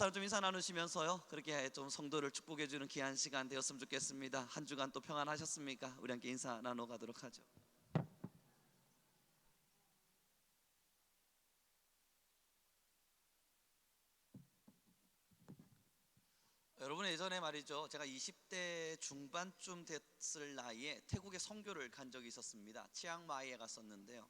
사람 좀 인사 나누시면서요, 그렇게 좀 성도를 축복해 주는 귀한 시간 되었으면 좋겠습니다. 한 주간 또 평안하셨습니까? 우리 함께 인사 나눠 가도록 하죠. 여러분, 예전에 말이죠, 제가 20대 중반쯤 됐을 나이에 태국에 선교를 간 적이 있었습니다. 치앙마이에 갔었는데요,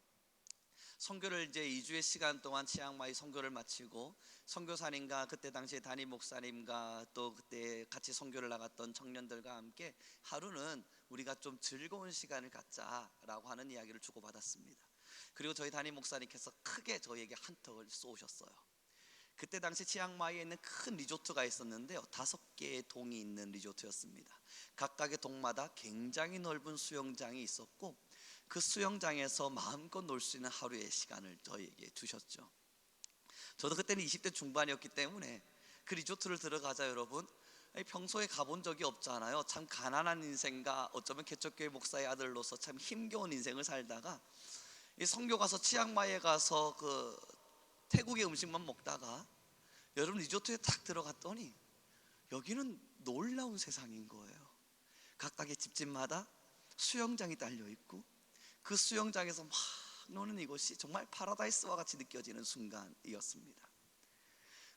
선교를 이제 2주의 시간 동안 치앙마이 선교를 마치고, 선교사님과 그때 당시에 담임 목사님과 또 그때 같이 선교를 나갔던 청년들과 함께 하루는 우리가 좀 즐거운 시간을 갖자라고 하는 이야기를 주고받았습니다. 그리고 저희 담임 목사님께서 크게 저희에게 한턱을 쏘셨어요. 그때 당시 치앙마이에 있는 큰 리조트가 있었는데요, 5개의 동이 있는 리조트였습니다. 각각의 동마다 굉장히 넓은 수영장이 있었고, 그 수영장에서 마음껏 놀 수 있는 하루의 시간을 저희에게 주셨죠. 저도 그때는 20대 중반이었기 때문에 그 리조트를 들어가자, 여러분, 평소에 가본 적이 없잖아요. 참 가난한 인생과 어쩌면 개척교회 목사의 아들로서 참 힘겨운 인생을 살다가 이 선교 가서 치앙마이에 가서 그 태국의 음식만 먹다가 여러분 리조트에 딱 들어갔더니 여기는 놀라운 세상인 거예요. 각각의 집집마다 수영장이 달려 있고, 그 수영장에서 막 노는 이곳이 정말 파라다이스와 같이 느껴지는 순간이었습니다.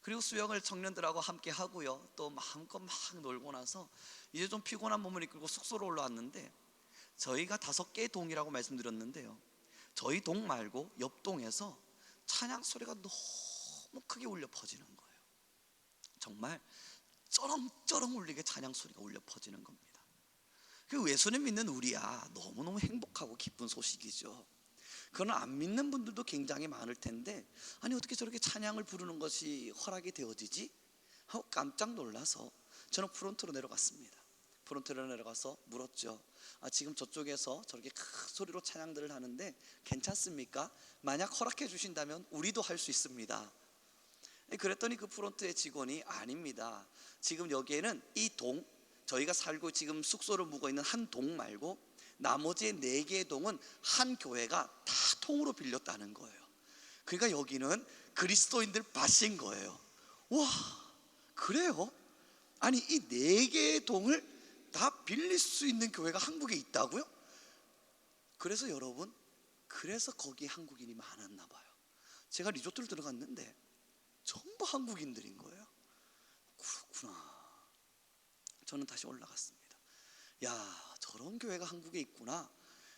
그리고 수영을 청년들하고 함께 하고요, 또 마음껏 막 놀고 나서 이제 좀 피곤한 몸을 이끌고 숙소로 올라왔는데, 저희가 5개의 동이라고 말씀드렸는데요, 저희 동 말고 옆 동에서 찬양 소리가 너무 크게 울려 퍼지는 거예요. 정말 쩌렁쩌렁 울리게 찬양 소리가 울려 퍼지는 겁니다. 그 예수님 믿는 우리야 너무너무 행복하고 기쁜 소식이죠. 그건 안 믿는 분들도 굉장히 많을 텐데, 아니 어떻게 저렇게 찬양을 부르는 것이 허락이 되어지지? 하고 깜짝 놀라서 저는 프론트로 내려갔습니다. 프론트로 내려가서 물었죠. 지금 저쪽에서 저렇게 큰 소리로 찬양들을 하는데 괜찮습니까? 만약 허락해 주신다면 우리도 할 수 있습니다. 그랬더니 그 프론트의 직원이, 아닙니다, 지금 여기에는 이 동, 저희가 살고 지금 숙소를 묵어 있는 한 동 말고 나머지 4개의 동은 한 교회가 다 통으로 빌렸다는 거예요. 그러니까 여기는 그리스도인들 밭인 거예요. 와, 그래요? 아니 이 4개의 동을 다 빌릴 수 있는 교회가 한국에 있다고요? 그래서 여러분, 그래서 거기 한국인이 많았나 봐요. 제가 리조트를 들어갔는데 전부 한국인들인 거예요. 그렇구나. 저는 다시 올라갔습니다. 야, 저런 교회가 한국에 있구나.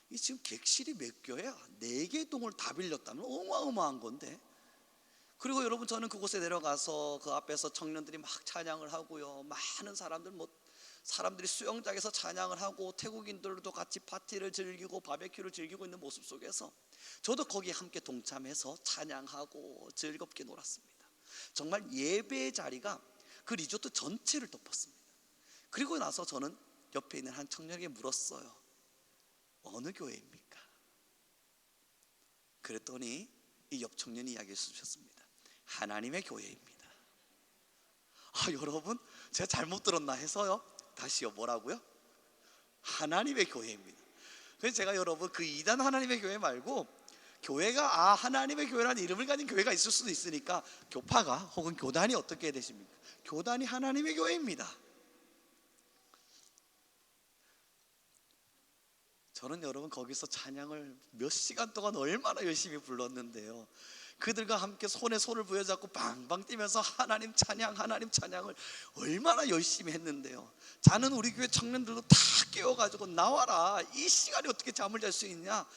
이 지금 객실이 몇 교회야? 4개 동을 다 빌렸다면 어마어마한 건데. 그리고 여러분, 저는 그곳에 내려가서 그 앞에서 청년들이 막 찬양을 하고요, 많은 사람들이 수영장에서 찬양을 하고 태국인들도 같이 파티를 즐기고 바베큐를 즐기고 있는 모습 속에서 저도 거기에 함께 동참해서 찬양하고 즐겁게 놀았습니다. 정말 예배의 자리가 그 리조트 전체를 덮었습니다. 그리고 나서 저는 옆에 있는 한 청년에게 물었어요. 어느 교회입니까? 그랬더니 이 옆 청년이 이야기해 주셨습니다. 하나님의 교회입니다. 여러분, 제가 잘못 들었나 해서요, 다시요, 뭐라고요? 하나님의 교회입니다. 그래서 제가 여러분, 그 이단 하나님의 교회 말고 교회가 하나님의 교회라는 이름을 가진 교회가 있을 수도 있으니까 교파가 혹은 교단이 어떻게 되십니까? 교단이 하나님의 교회입니다. 저는 여러분 거기서 찬양을 몇 시간 동안 얼마나 열심히 불렀는데요, 그들과 함께 손에 손을 부여잡고 방방 뛰면서 하나님 찬양을 얼마나 열심히 했는데요, 자는 우리 교회 청년들도 다 깨워가지고 나와라, 이 시간에 어떻게 잠을 잘 수 있냐.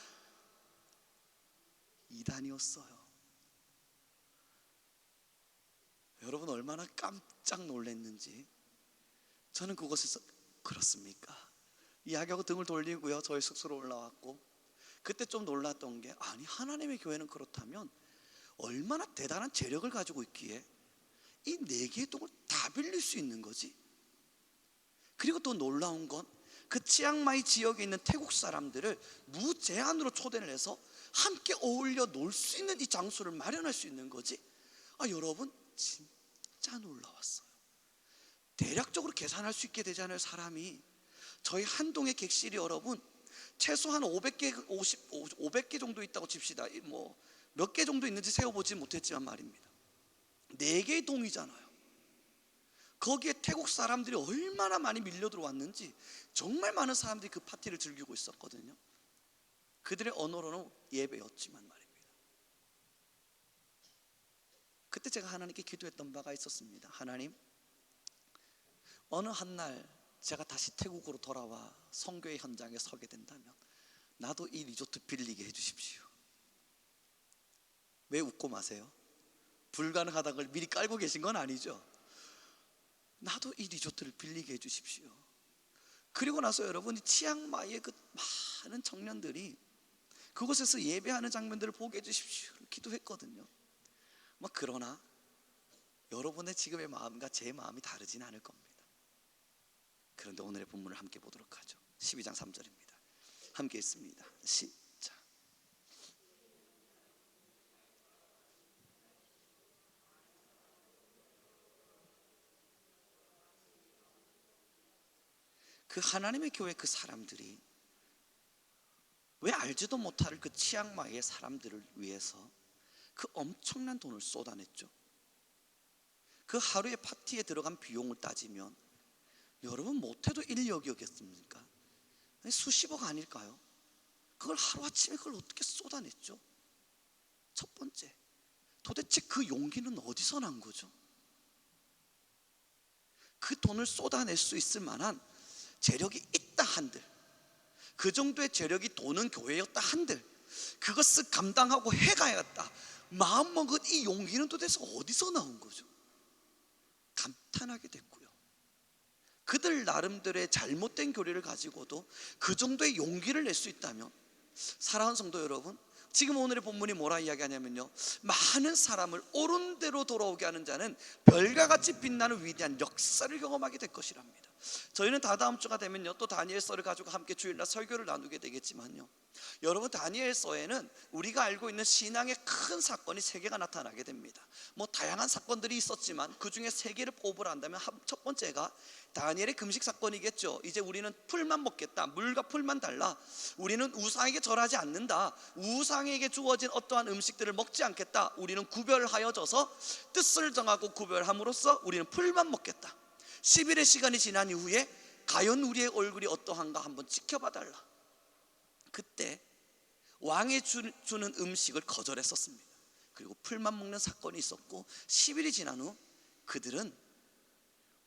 이단이었어요. 여러분, 얼마나 깜짝 놀랐는지. 저는 그곳에서, 그렇습니까? 이야기하고 등을 돌리고요, 저희 숙소로 올라왔고, 그때 좀 놀랐던 게, 아니 하나님의 교회는 그렇다면 얼마나 대단한 재력을 가지고 있기에 이 4개의 동을 다 빌릴 수 있는 거지. 그리고 또 놀라운 건 그 치앙마이 지역에 있는 태국 사람들을 무제한으로 초대를 해서 함께 어울려 놀 수 있는 이 장소를 마련할 수 있는 거지. 여러분, 진짜 놀라웠어요. 대략적으로 계산할 수 있게 되잖아요, 사람이. 저희 한 동의 객실이 여러분 최소한 500개 정도 있다고 칩시다. 뭐 몇 개 정도 있는지 세어보지 못했지만 말입니다. 4개의 동이잖아요. 거기에 태국 사람들이 얼마나 많이 밀려 들어왔는지 정말 많은 사람들이 그 파티를 즐기고 있었거든요. 그들의 언어로는 예배였지만 말입니다. 그때 제가 하나님께 기도했던 바가 있었습니다. 하나님, 어느 한날 제가 다시 태국으로 돌아와 선교의 현장에 서게 된다면 나도 이 리조트 빌리게 해주십시오. 왜 웃고 마세요? 불가능하다는 걸 미리 깔고 계신 건 아니죠? 나도 이 리조트를 빌리게 해주십시오. 그리고 나서 여러분이 치앙마이의 그 많은 청년들이 그곳에서 예배하는 장면들을 보게 해주십시오 기도했거든요. 그러나 여러분의 지금의 마음과 제 마음이 다르진 않을 겁니다. 그런데 오늘의 본문을 함께 보도록 하죠. 12장 3절입니다. 함께 읽습니다. 시작. 그 하나님의 교회 그 사람들이 왜 알지도 못할 그 치앙마이의 사람들을 위해서 그 엄청난 돈을 쏟아냈죠. 그 하루의 파티에 들어간 비용을 따지면 여러분 못해도 1억이었겠습니까? 수십억 아닐까요? 그걸 하루아침에 그걸 어떻게 쏟아냈죠? 첫 번째, 도대체 그 용기는 어디서 난 거죠? 그 돈을 쏟아낼 수 있을 만한 재력이 있다 한들, 그 정도의 재력이 도는 교회였다 한들 그것을 감당하고 해가야겠다 마음먹은 이 용기는 도대체 어디서 나온 거죠? 감탄하게 됐고요. 그들 나름대로의 잘못된 교리를 가지고도 그 정도의 용기를 낼 수 있다면, 사랑하는 성도 여러분, 지금 오늘의 본문이 뭐라 이야기하냐면요, 많은 사람을 옳은 대로 돌아오게 하는 자는 별과 같이 빛나는 위대한 역사를 경험하게 될 것이랍니다. 저희는 다다음 주가 되면요 또 다니엘서를 가지고 함께 주일날 설교를 나누게 되겠지만요, 여러분 다니엘서에는 우리가 알고 있는 신앙의 큰 사건이 3개가 나타나게 됩니다. 다양한 사건들이 있었지만 그 중에 3개를 뽑으라 한다면 첫 번째가 다니엘의 금식 사건이겠죠. 이제 우리는 풀만 먹겠다, 물과 풀만 달라, 우리는 우상에게 절하지 않는다, 우상에게 주어진 어떠한 음식들을 먹지 않겠다, 우리는 구별하여져서 뜻을 정하고 구별함으로써 우리는 풀만 먹겠다. 10일의 시간이 지난 이후에 과연 우리의 얼굴이 어떠한가 한번 지켜봐 달라. 그때 왕이 주는 음식을 거절했었습니다. 그리고 풀만 먹는 사건이 있었고 10일이 지난 후 그들은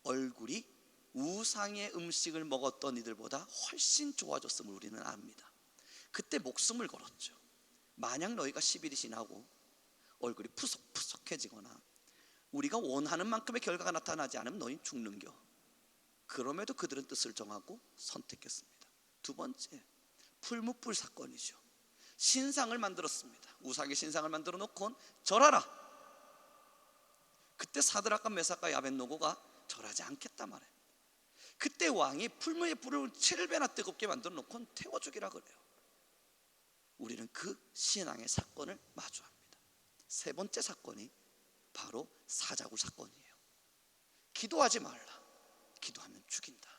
얼굴이 우상의 음식을 먹었던 이들보다 훨씬 좋아졌음을 우리는 압니다. 그때 목숨을 걸었죠. 만약 너희가 10일이 지나고 얼굴이 푸석푸석해지거나 우리가 원하는 만큼의 결과가 나타나지 않으면 너희는 죽는겨. 그럼에도 그들은 뜻을 정하고 선택했습니다. 두 번째, 풀무불 사건이죠. 신상을 만들었습니다. 우상의 신상을 만들어 놓고 절하라. 그때 사드락과 메삭과 아벳노고가 절하지 않겠다 말해요. 그때 왕이 풀무의 불을 7배나 뜨겁게 만들어 놓고 태워 죽이라 그래요. 우리는 그 신앙의 사건을 마주합니다. 세 번째 사건이 바로 사자굴 사건이에요. 기도하지 말라. 기도하면 죽인다.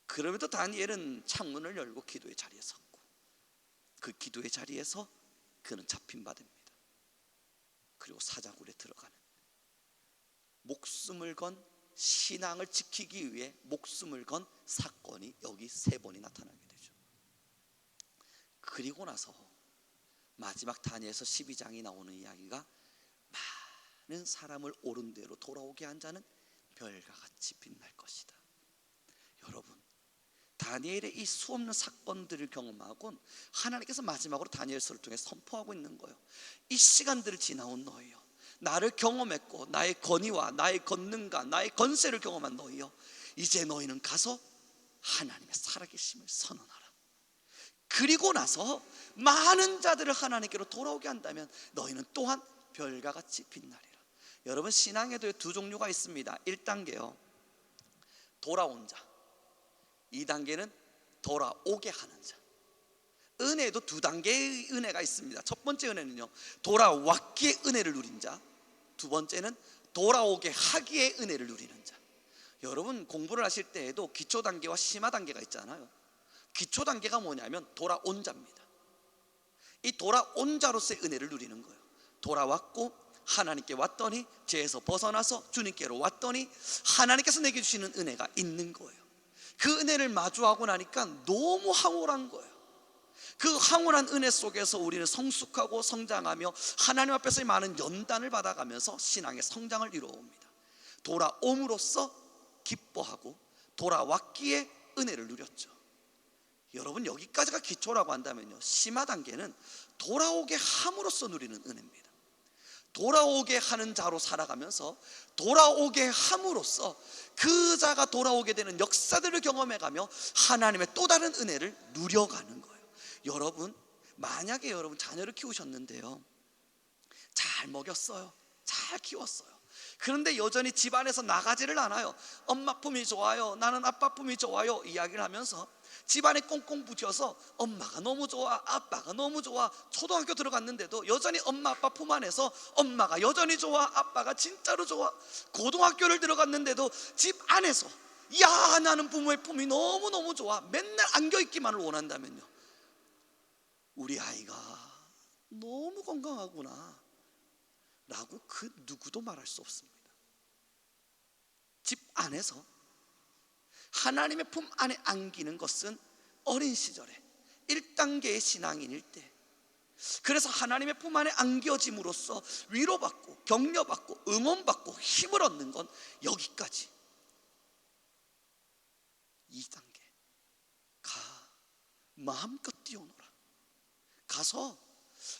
그럼에도 다니엘은 창문을 열고 기도의 자리에 섰고 그 기도의 자리에서 그는 잡힌 바 됩니다. 그리고 사자굴에 들어가는, 목숨을 건, 신앙을 지키기 위해 목숨을 건 사건이 여기 3번이 나타나게 되죠. 그리고 나서 마지막 다니엘서 12장이 나오는 이야기가, 많은 사람을 옳은 대로 돌아오게 한 자는 별과 같이 빛날 것이다. 여러분, 다니엘의 이 수없는 사건들을 경험하고 하나님께서 마지막으로 다니엘서를 통해 선포하고 있는 거예요. 이 시간들을 지나온 너희요, 나를 경험했고 나의 권위와 나의 권능과 나의 권세를 경험한 너희요, 이제 너희는 가서 하나님의 살아계심을 선언하라. 그리고 나서 많은 자들을 하나님께로 돌아오게 한다면 너희는 또한 별과 같이 빛나리라. 여러분, 신앙에도 2종류가 있습니다. 1단계요, 돌아온 자. 2단계는 돌아오게 하는 자. 은혜에도 2단계의 은혜가 있습니다. 첫 번째 은혜는요, 돌아왔기에 은혜를 누린 자. 두 번째는 돌아오게 하기에 은혜를 누리는 자. 여러분, 공부를 하실 때에도 기초 단계와 심화 단계가 있잖아요. 기초 단계가 뭐냐면 돌아온 자입니다. 이 돌아온 자로서의 은혜를 누리는 거예요. 돌아왔고 하나님께 왔더니, 죄에서 벗어나서 주님께로 왔더니 하나님께서 내게 주시는 은혜가 있는 거예요. 그 은혜를 마주하고 나니까 너무 황홀한 거예요. 그 황홀한 은혜 속에서 우리는 성숙하고 성장하며 하나님 앞에서의 많은 연단을 받아가면서 신앙의 성장을 이루어옵니다. 돌아옴으로써 기뻐하고 돌아왔기에 은혜를 누렸죠. 여러분, 여기까지가 기초라고 한다면요, 심화 단계는 돌아오게 함으로써 누리는 은혜입니다. 돌아오게 하는 자로 살아가면서 돌아오게 함으로써 그 자가 돌아오게 되는 역사들을 경험해가며 하나님의 또 다른 은혜를 누려가는 거예요. 여러분, 만약에 여러분 자녀를 키우셨는데요, 잘 먹였어요, 잘 키웠어요. 그런데 여전히 집안에서 나가지를 않아요. 엄마 품이 좋아요, 나는 아빠 품이 좋아요 이야기를 하면서 집안에 꽁꽁 붙여서 엄마가 너무 좋아, 아빠가 너무 좋아. 초등학교 들어갔는데도 여전히 엄마 아빠 품 안에서 엄마가 여전히 좋아, 아빠가 진짜로 좋아. 고등학교를 들어갔는데도 집 안에서 야, 나는 부모의 품이 너무너무 좋아, 맨날 안겨있기만을 원한다면요, 우리 아이가 너무 건강하구나 라고 그 누구도 말할 수 없습니다. 집 안에서 하나님의 품 안에 안기는 것은 어린 시절에 1단계의 신앙인일 때, 그래서 하나님의 품 안에 안겨짐으로써 위로받고 격려받고 응원받고 힘을 얻는 건 여기까지. 2단계, 가, 마음껏 뛰어놀아. 가서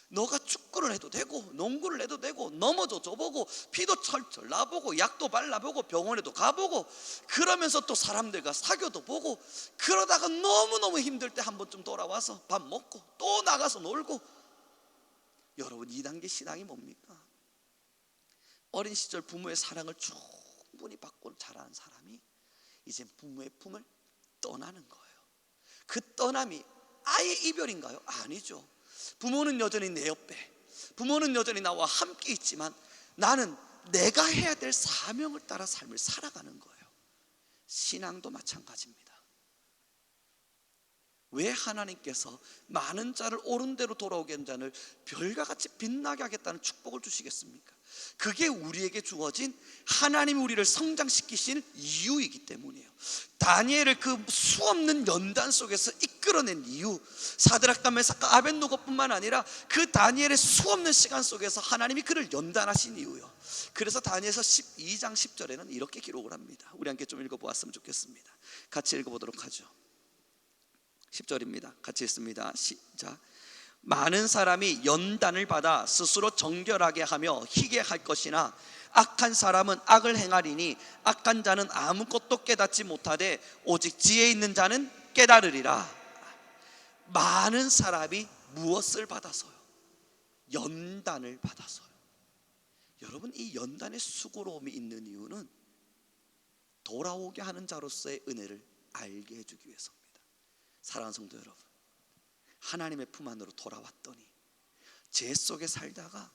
너가 축구를 해도 되고 농구를 해도 되고 넘어져 줘보고 피도 철철 나보고 약도 발라보고 병원에도 가보고 그러면서 또 사람들과 사귀어도 보고, 그러다가 너무너무 힘들 때 한 번쯤 돌아와서 밥 먹고 또 나가서 놀고. 여러분, 2단계 신앙이 뭡니까? 어린 시절 부모의 사랑을 충분히 받고 자라는 사람이 이제 부모의 품을 떠나는 거예요. 그 떠남이 아예 이별인가요? 아니죠. 부모는 여전히 내 옆에, 부모는 여전히 나와 함께 있지만 나는 내가 해야 될 사명을 따라 삶을 살아가는 거예요. 신앙도 마찬가지입니다. 왜 하나님께서 많은 자를 옳은 대로 돌아오게 한 자를 별과 같이 빛나게 하겠다는 축복을 주시겠습니까? 그게 우리에게 주어진 하나님이 우리를 성장시키신 이유이기 때문이에요. 다니엘을 그 수없는 연단 속에서 이끌어낸 이유, 사드락과 메삭과 아벳노고뿐만 아니라 그 다니엘의 수없는 시간 속에서 하나님이 그를 연단하신 이유요. 그래서 다니엘서 12장 10절에는 이렇게 기록을 합니다. 우리 함께 좀 읽어보았으면 좋겠습니다. 같이 읽어보도록 하죠. 10절입니다. 같이 읽습니다. 시작. 많은 사람이 연단을 받아 스스로 정결하게 하며 희게 할 것이나 악한 사람은 악을 행하리니 악한 자는 아무것도 깨닫지 못하되 오직 지혜 있는 자는 깨달으리라. 많은 사람이 무엇을 받아서요? 연단을 받아서요. 여러분, 이 연단의 수고로움이 있는 이유는 돌아오게 하는 자로서의 은혜를 알게 해주기 위해서입니다. 사랑하는 성도 여러분, 하나님의 품 안으로 돌아왔더니 죄 속에 살다가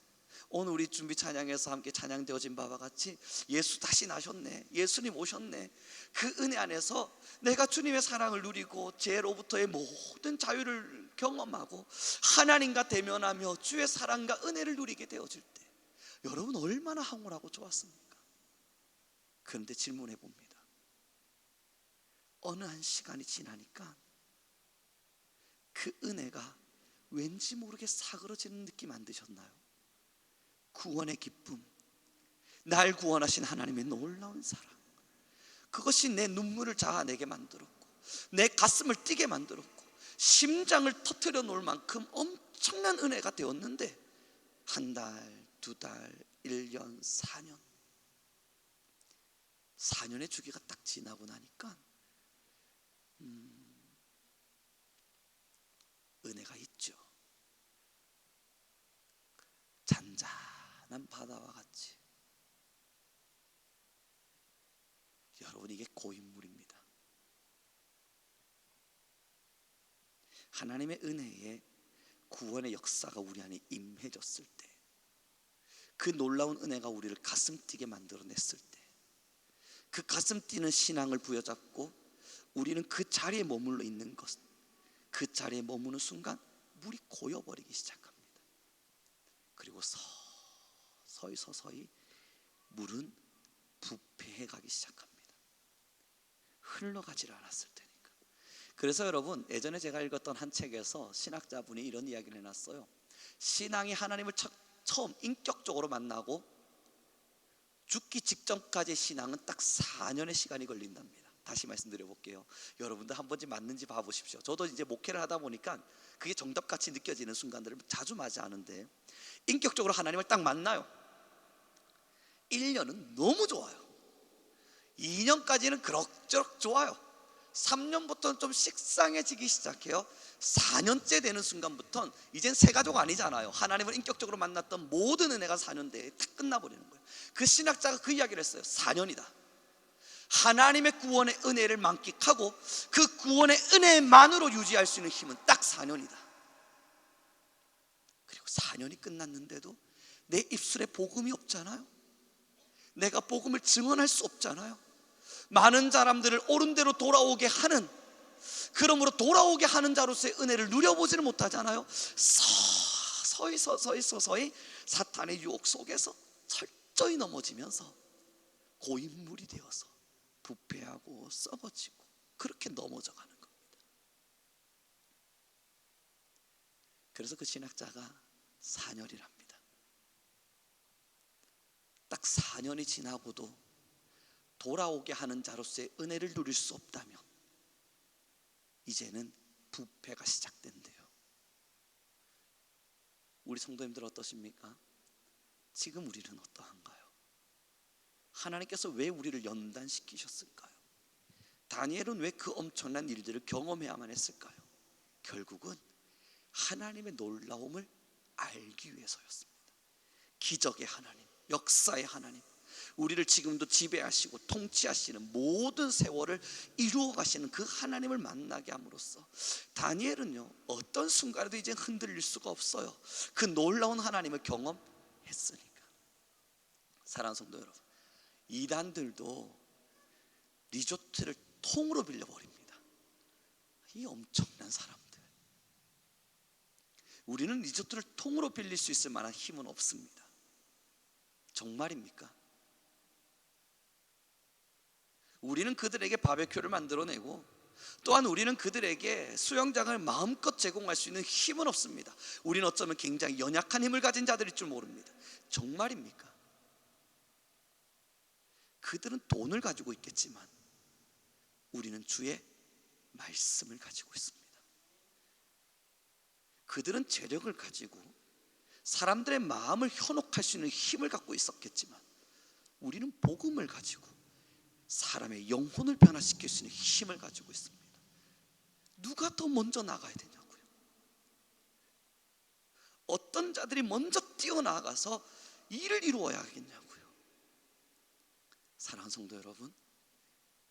오늘 우리 준비 찬양에서 함께 찬양되어진 바와 같이 예수 다시 나셨네, 예수님 오셨네, 그 은혜 안에서 내가 주님의 사랑을 누리고 죄로부터의 모든 자유를 경험하고 하나님과 대면하며 주의 사랑과 은혜를 누리게 되어질 때 여러분, 얼마나 황홀하고 좋았습니까? 그런데 질문해 봅니다. 어느 한 시간이 지나니까 그 은혜가 왠지 모르게 사그러지는 느낌 안 드셨나요? 구원의 기쁨, 날 구원하신 하나님의 놀라운 사랑, 그것이 내 눈물을 자아내게 만들었고 내 가슴을 뛰게 만들었고 심장을 터뜨려 놓을 만큼 엄청난 은혜가 되었는데, 한 달, 두 달, 1년, 4년 4년의 주기가 딱 지나고 나니까 은혜가 있죠. 잔잔한 바다와 같이. 여러분, 이게 고인물입니다. 하나님의 은혜에 구원의 역사가 우리 안에 임해졌을 때, 그 놀라운 은혜가 우리를 가슴 뛰게 만들어냈을 때, 그 가슴 뛰는 신앙을 부여잡고 우리는 그 자리에 머물러 있는 것, 그 자리에 머무는 순간 물이 고여버리기 시작합니다. 그리고 서서히 서서히 물은 부패해 가기 시작합니다. 흘러가지를 않았을 테니까. 그래서 여러분, 예전에 제가 읽었던 한 책에서 신학자분이 이런 이야기를 해놨어요. 신앙이 하나님을 처음 인격적으로 만나고 죽기 직전까지 신앙은 딱 4년의 시간이 걸린답니다. 다시 말씀드려 볼게요. 여러분도 한 번쯤 맞는지 봐보십시오. 저도 이제 목회를 하다 보니까 그게 정답같이 느껴지는 순간들을 자주 맞이하는데, 인격적으로 하나님을 딱 만나요. 1년은 너무 좋아요. 2년까지는 그럭저럭 좋아요. 3년부터는 좀 식상해지기 시작해요. 4년째 되는 순간부터는 이젠 새 가족 아니잖아요. 하나님을 인격적으로 만났던 모든 은혜가 4년 내에 탁 끝나버리는 거예요. 그 신학자가 그 이야기를 했어요. 4년이다. 하나님의 구원의 은혜를 만끽하고 그 구원의 은혜만으로 유지할 수 있는 힘은 딱 4년이다. 그리고 4년이 끝났는데도 내 입술에 복음이 없잖아요. 내가 복음을 증언할 수 없잖아요. 많은 사람들을 옳은 대로 돌아오게 하는, 그러므로 돌아오게 하는 자로서의 은혜를 누려보지를 못하잖아요. 서서히 사탄의 유혹 속에서 철저히 넘어지면서 고인물이 되어서 부패하고 썩어지고 그렇게 넘어져 가는 겁니다. 그래서 그 신학자가 4년이랍니다. 딱 4년이 지나고도 돌아오게 하는 자로서의 은혜를 누릴 수 없다면 이제는 부패가 시작된대요. 우리 성도님들 어떠십니까? 지금 우리는 어떠한가요? 하나님께서 왜 우리를 연단시키셨을까요? 다니엘은 왜 그 엄청난 일들을 경험해야만 했을까요? 결국은 하나님의 놀라움을 알기 위해서였습니다. 기적의 하나님, 역사의 하나님, 우리를 지금도 지배하시고 통치하시는 모든 세월을 이루어 가시는 그 하나님을 만나게 함으로써 다니엘은요, 어떤 순간에도 이제 흔들릴 수가 없어요. 그 놀라운 하나님을 경험했으니까. 사랑하는 성도 여러분, 이단들도 리조트를 통으로 빌려버립니다. 이 엄청난 사람들. 우리는 리조트를 통으로 빌릴 수 있을 만한 힘은 없습니다. 정말입니까? 우리는 그들에게 바베큐를 만들어내고, 또한 우리는 그들에게 수영장을 마음껏 제공할 수 있는 힘은 없습니다. 우리는 어쩌면 굉장히 연약한 힘을 가진 자들일 줄 모릅니다. 정말입니까? 그들은 돈을 가지고 있겠지만 우리는 주의 말씀을 가지고 있습니다. 그들은 재력을 가지고 사람들의 마음을 현혹할 수 있는 힘을 갖고 있었겠지만 우리는 복음을 가지고 사람의 영혼을 변화시킬 수 있는 힘을 가지고 있습니다. 누가 더 먼저 나가야 되냐고요? 어떤 자들이 먼저 뛰어나가서 일을 이루어야 하겠냐고요? 사랑하는 성도 여러분,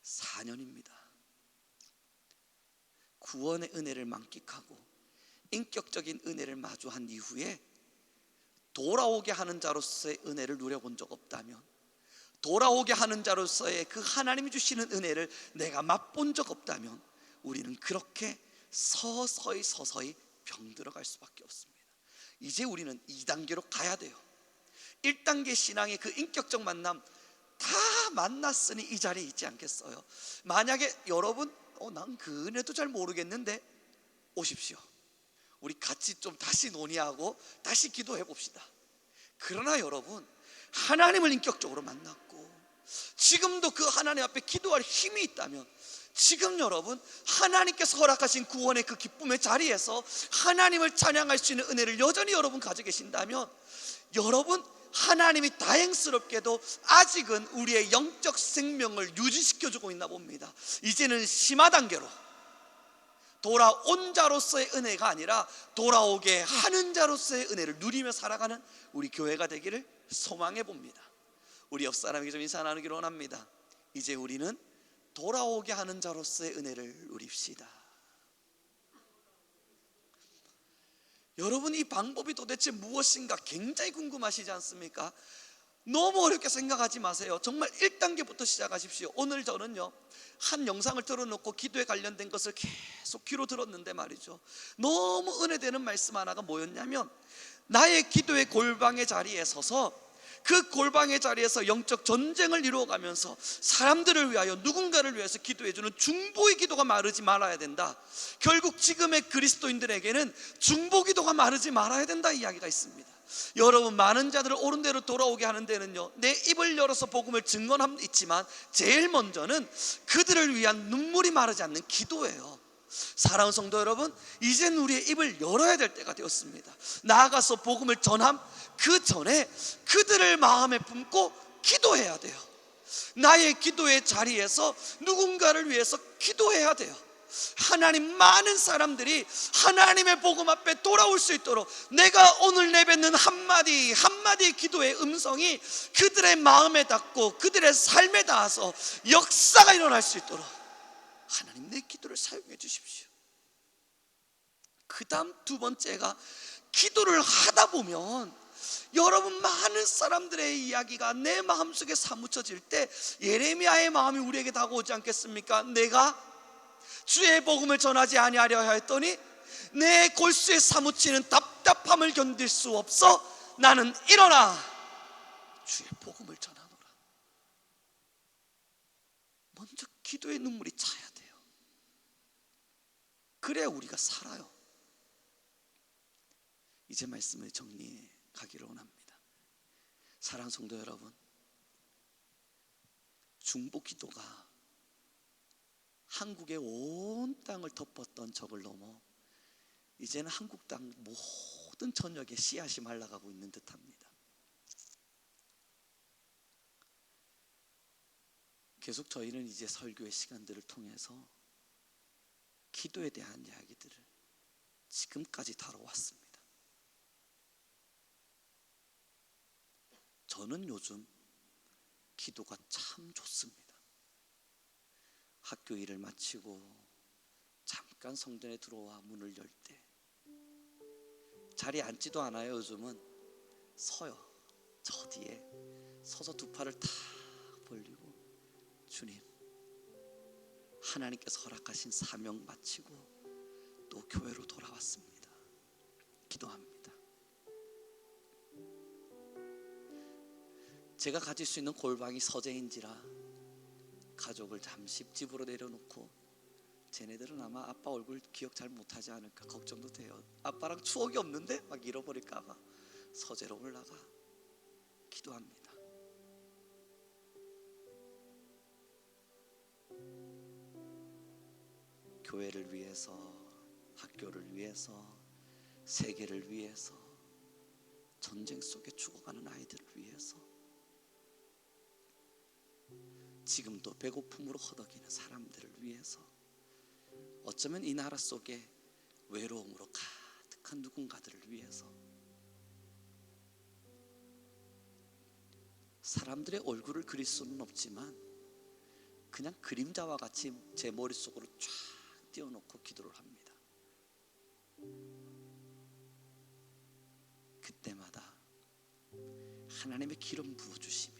4년입니다. 구원의 은혜를 만끽하고 인격적인 은혜를 마주한 이후에 돌아오게 하는 자로서의 은혜를 누려본 적 없다면, 돌아오게 하는 자로서의 그 하나님이 주시는 은혜를 내가 맛본 적 없다면 우리는 그렇게 서서히 병들어갈 수밖에 없습니다. 이제 우리는 2단계로 가야 돼요. 1단계 신앙의 그 인격적 만남 다 만났으니 이 자리에 있지 않겠어요? 만약에 여러분 난 그 은혜도 잘 모르겠는데 오십시오. 우리 같이 좀 다시 논의하고 다시 기도해 봅시다. 그러나 여러분, 하나님을 인격적으로 만났고 지금도 그 하나님 앞에 기도할 힘이 있다면, 지금 여러분 하나님께서 허락하신 구원의 그 기쁨의 자리에서 하나님을 찬양할 수 있는 은혜를 여전히 여러분 가지고 계신다면, 여러분 하나님이 다행스럽게도 아직은 우리의 영적 생명을 유지시켜주고 있나 봅니다. 이제는 심화 단계로 돌아온 자로서의 은혜가 아니라 돌아오게 하는 자로서의 은혜를 누리며 살아가는 우리 교회가 되기를 소망해 봅니다. 우리 옆 사람에게 좀 인사 나누기를 원합니다. 이제 우리는 돌아오게 하는 자로서의 은혜를 누립시다. 여러분, 이 방법이 도대체 무엇인가 굉장히 궁금하시지 않습니까? 너무 어렵게 생각하지 마세요. 정말 1단계부터 시작하십시오. 오늘 저는요, 한 영상을 틀어놓고 기도에 관련된 것을 계속 귀로 들었는데 말이죠, 너무 은혜되는 말씀 하나가 뭐였냐면, 나의 기도의 골방의 자리에 서서 그 골방의 자리에서 영적 전쟁을 이루어가면서 사람들을 위하여 누군가를 위해서 기도해주는 중보의 기도가 마르지 말아야 된다. 결국 지금의 그리스도인들에게는 중보 기도가 마르지 말아야 된다 이야기가 있습니다. 여러분, 많은 자들을 옳은 대로 돌아오게 하는 데는요, 내 입을 열어서 복음을 증언함 있지만 제일 먼저는 그들을 위한 눈물이 마르지 않는 기도예요. 사랑하는 성도 여러분, 이젠 우리의 입을 열어야 될 때가 되었습니다. 나아가서 복음을 전함 그 전에 그들을 마음에 품고 기도해야 돼요. 나의 기도의 자리에서 누군가를 위해서 기도해야 돼요. 하나님, 많은 사람들이 하나님의 복음 앞에 돌아올 수 있도록 내가 오늘 내뱉는 한마디 한마디 기도의 음성이 그들의 마음에 닿고 그들의 삶에 닿아서 역사가 일어날 수 있도록 하나님, 내 기도를 사용해 주십시오. 그 다음 두 번째가, 기도를 하다 보면 여러분, 많은 사람들의 이야기가 내 마음속에 사무쳐질 때 예레미야의 마음이 우리에게 다가오지 않겠습니까? 내가 주의 복음을 전하지 아니하려 하였더니 내 골수에 사무치는 답답함을 견딜 수 없어 나는 일어나 주의 복음을 전하노라. 먼저 기도의 눈물이 차야 돼요. 그래야 우리가 살아요. 이제 말씀을 정리해 가기를 원합니다. 사랑하는 성도 여러분, 중보 기도가 한국의 온 땅을 덮었던 적을 넘어 이제는 한국 땅 모든 전역에 씨앗이 말라가고 있는 듯합니다. 계속 저희는 이제 설교의 시간들을 통해서 기도에 대한 이야기들을 지금까지 다뤄왔습니다. 저는 요즘 기도가 참 좋습니다. 학교 일을 마치고 잠깐 성전에 들어와 문을 열 때 자리에 앉지도 않아요. 요즘은 서요. 저 뒤에 서서 두 팔을 탁 벌리고, 주님, 하나님께서 허락하신 사명 마치고 또 교회로 돌아왔습니다. 기도합니다. 제가 가질 수 있는 골방이 서재인지라 가족을 잠시 집으로 내려놓고, 쟤네들은 아마 아빠 얼굴 기억 잘 못하지 않을까 걱정도 돼요. 아빠랑 추억이 없는데 막 잃어버릴까 봐 서재로 올라가 기도합니다. 교회를 위해서, 학교를 위해서, 세계를 위해서, 전쟁 속에 죽어가는 아이들을 위해서, 지금도 배고픔으로 허덕이는 사람들을 위해서, 어쩌면 이 나라 속에 외로움으로 가득한 누군가들을 위해서, 사람들의 얼굴을 그릴 수는 없지만 그냥 그림자와 같이 제 머릿속으로 쫙 띄워놓고 기도를 합니다. 그때마다 하나님의 기름 부어주시며,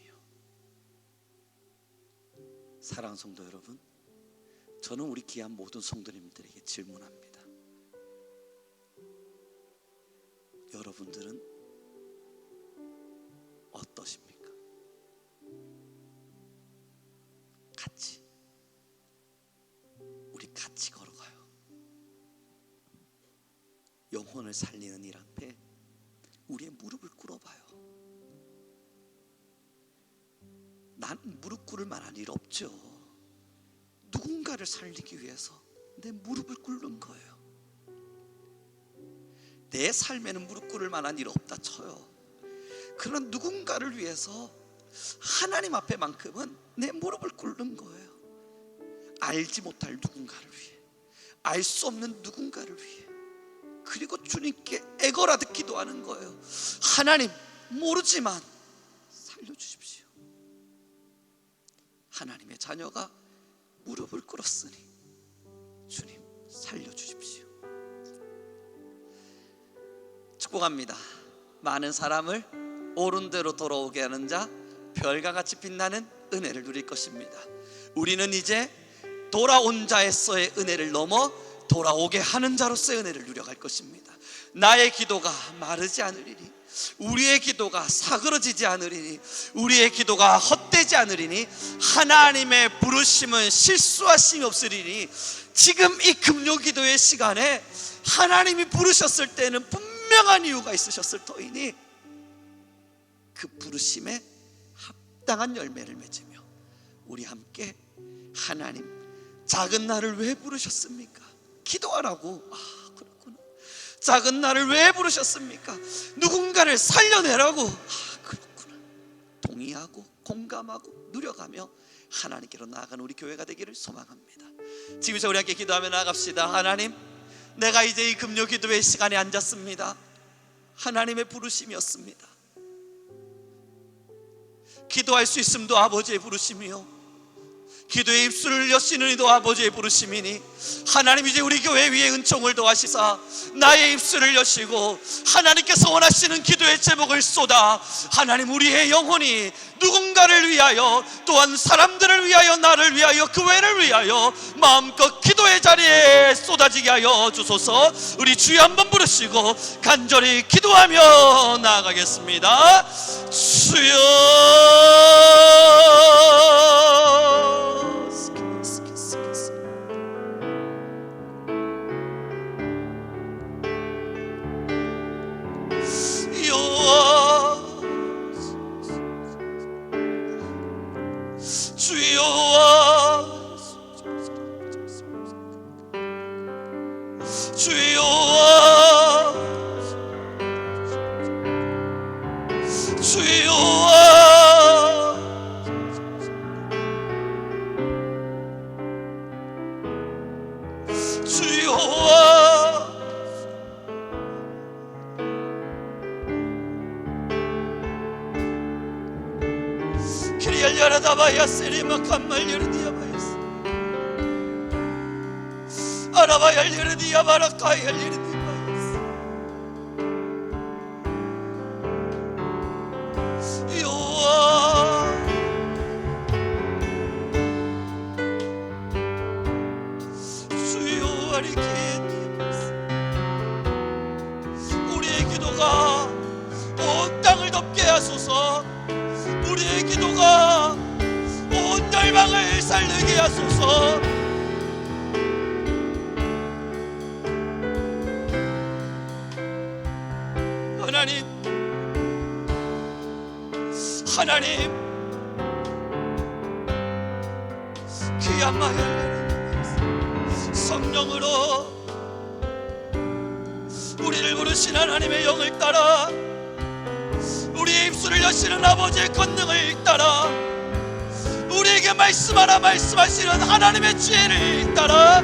사랑하는 성도 여러분, 저는 우리 귀한 모든 성도님들에게 질문합니다. 여러분들은 어떠십니까? 우리 같이 걸어가요. 영혼을 살리는 일 앞에 우리의 무릎을 꿇어봐요. 난 무릎 꿇을 만한 일 없죠. 누군가를 살리기 위해서 내 무릎을 꿇는 거예요. 내 삶에는 무릎 꿇을 만한 일 없다 쳐요. 그러나 누군가를 위해서 하나님 앞에만큼은 내 무릎을 꿇는 거예요. 알지 못할 누군가를 위해, 알 수 없는 누군가를 위해, 그리고 주님께 애걸하듯 기도하는 거예요. 하나님, 모르지만 살려주십시오. 하나님의 자녀가 무릎을 꿇었으니 주님 살려주십시오. 축복합니다. 많은 사람을 옳은 대로 돌아오게 하는 자, 별과 같이 빛나는 은혜를 누릴 것입니다. 우리는 이제 돌아온 자에서의 은혜를 넘어 돌아오게 하는 자로서의 은혜를 누려갈 것입니다. 나의 기도가 마르지 않으리니 우리의 기도가 사그러지지 않으리니, 우리의 기도가 헛되지 않으리니, 하나님의 부르심은 실수하심이 없으리니, 지금 이 금요기도의 시간에 하나님이 부르셨을 때는 분명한 이유가 있으셨을 터이니 그 부르심에 합당한 열매를 맺으며 우리 함께 하나님, 작은 나를 왜 부르셨습니까? 기도하라고. 그렇구나. 작은 나를 왜 부르셨습니까? 누군가를 살려내라고. 그렇구나. 동의하고 공감하고 누려가며 하나님께로 나아가는 우리 교회가 되기를 소망합니다. 지금 우리 함께 기도하며 나아갑시다. 하나님, 내가 이제 이 금요 기도의 시간에 앉았습니다. 하나님의 부르심이었습니다. 기도할 수 있음도 아버지의 부르심이요, 기도의 입술을 여시는 이도 아버지의 부르심이니 하나님, 이제 우리 교회 위에 은총을 더하시사 나의 입술을 여시고 하나님께서 원하시는 기도의 제목을 쏟아 하나님, 우리의 영혼이 누군가를 위하여, 또한 사람들을 위하여, 나를 위하여, 교회를 위하여 마음껏 기도의 자리에 쏟아지게 하여 주소서. 우리 주여 한번 부르시고 간절히 기도하며 나아가겠습니다. 주여, 우리의 기도가 온 땅을 덮게 하소서. 우리의 기도가 온 열방을 살리게 하소서. 하나님, 귀한 마을 성령으로 우리를 부르신 하나님의 영을 따라, 우리의 입술을 여시는 아버지의 권능을 따라, 우리에게 말씀하라 말씀하시는 하나님의 지혜를 따라,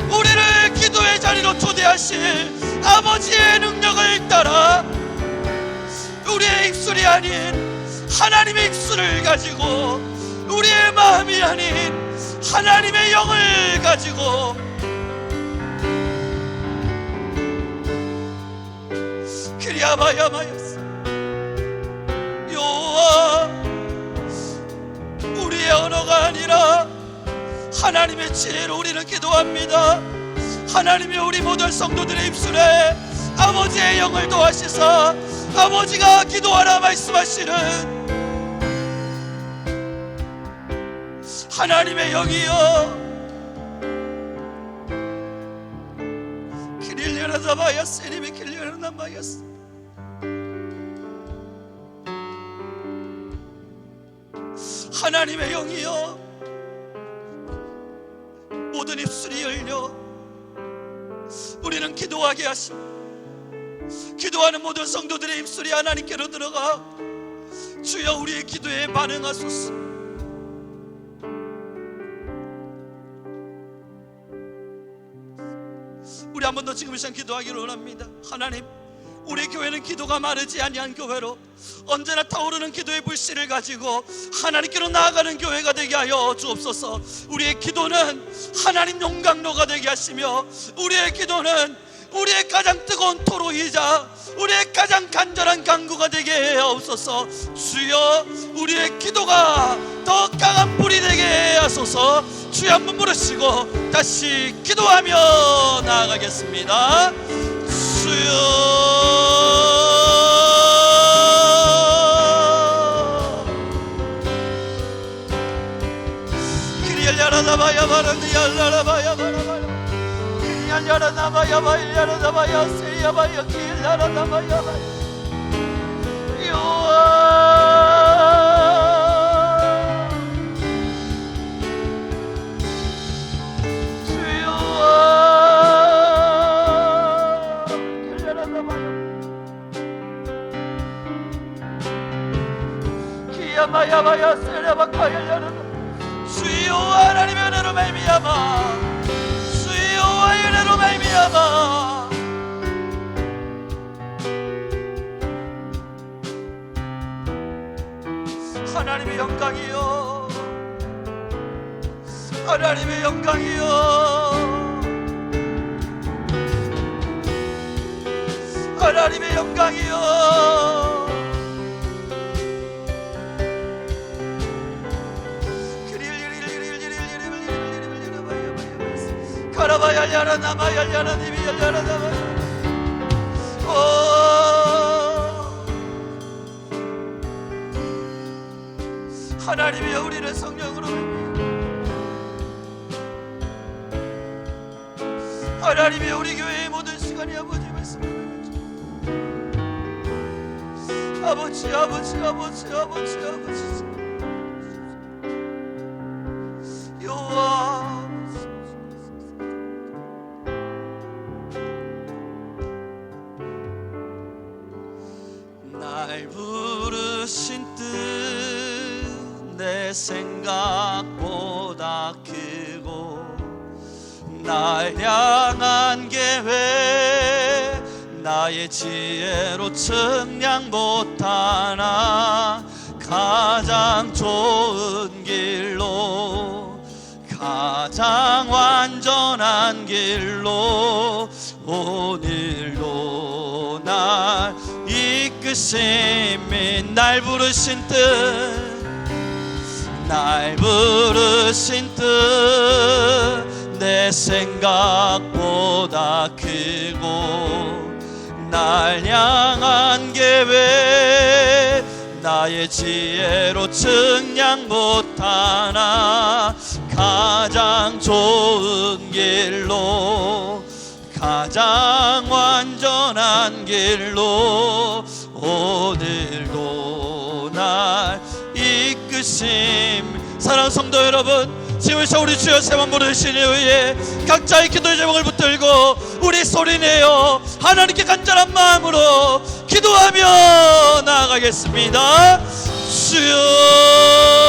우리를 기도의 자리로 초대하실 아버지의 능력을 따라, 우리의 입술이 아닌 하나님의 입술을 가지고, 우리의 마음이 아닌 하나님의 영을 가지고 그리아마야마였어. 여호와, 우리의 언어가 아니라 하나님의 지혜로 우리는 기도합니다. 하나님이 우리 모든 성도들의 입술에 아버지의 영을 도하시사 아버지가 기도하라 말씀하시는 하나님의 영이여, 키릴리라자바야스님이 킬리라나마야스. 하나님의 영이여, 모든 입술이 열려 우리는 기도하게 하시고, 기도하는 모든 성도들의 입술이 하나님께로 들어가 주여 우리의 기도에 반응하소서. 우리 한 번 더 지금 이 시간 기도하기를 원합니다. 하나님, 우리 교회는 기도가 마르지 아니한 교회로 언제나 타오르는 기도의 불씨를 가지고 하나님께로 나아가는 교회가 되게 하여 주옵소서. 우리의 기도는 하나님 용광로가 되게 하시며, 우리의 기도는 우리의 가장 뜨거운 토로이자 우리의 가장 간절한 간구가 되게 하옵소서. 주여, 우리의 기도가 더 강한 불이 되게 하소서. 주여 한번 부르시고 다시 기도하며 나아가겠습니다. 주여, 열려라다바야 바라니 열려라바야 바라바야 열려라다바야 열려라다바야 세야바야 길라라다바야 마야마야 세레바카 열려라 주여 하나님의 은혜로 말미암아 주여와의 은혜로 말미암아 하나님의 영광이여 하나님의 영광이여 하나님의 영광이여 가라바 열려라 나마 열려라 님이 열려라 나마 하나님이여 우리를 성령으로 하나님이여 우리 교회의 모든 시간이 아버지 말씀을 아버지 여호와 날 부르신 뜻 내 생각보다 크고 날 향한 계획 나의 지혜로 측량 못하나 가장 좋은 길로 가장 완전한 길로 오늘도 날 이끄심이 날 부르신 뜻 날 부르신 뜻 내 생각보다 크고 날 향한 계획 나의 지혜로 측량 못하나 가장 좋은 길로 가장 완전한 길로 오늘도 날 이끄심 사랑하는 성도 여러분 지금 우리 주여 세번 부르시니 위해 각자의 기도의 제목을 붙들고 우리 소리내어 하나님께 간절한 마음으로 기도하며 나아가겠습니다. 주여